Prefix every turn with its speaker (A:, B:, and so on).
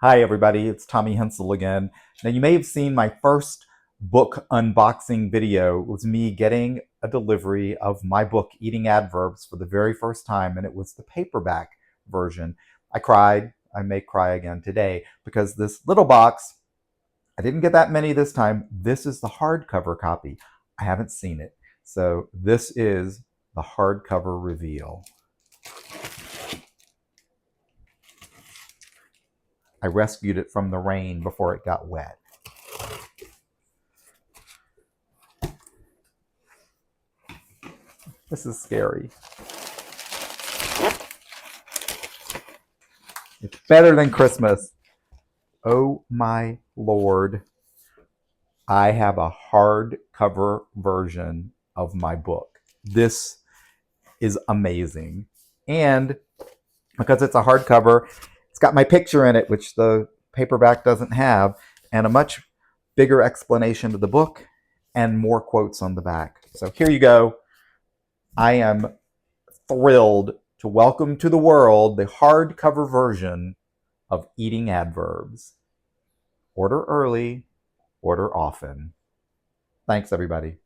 A: Hi everybody, it's Tommy Hensel again. Now you may have seen my first book unboxing video. It was me getting a delivery of my book, Eating Adverbs, for the very first time, and it was the paperback version. I cried. I may cry again today because this little box, I didn't get that many this time. This is the hardcover copy. I haven't seen it. So this is the hardcover reveal. I rescued it from the rain before it got wet. This is scary. It's better than Christmas. Oh my Lord. I have a hardcover version of my book. This is amazing. And because it's a hardcover, it's got my picture in it, which the paperback doesn't have, and a much bigger explanation of the book and more quotes on the back. So here you go. I am thrilled to welcome to the world the hardcover version of Eating Adverbs. Order early, order often. Thanks, everybody.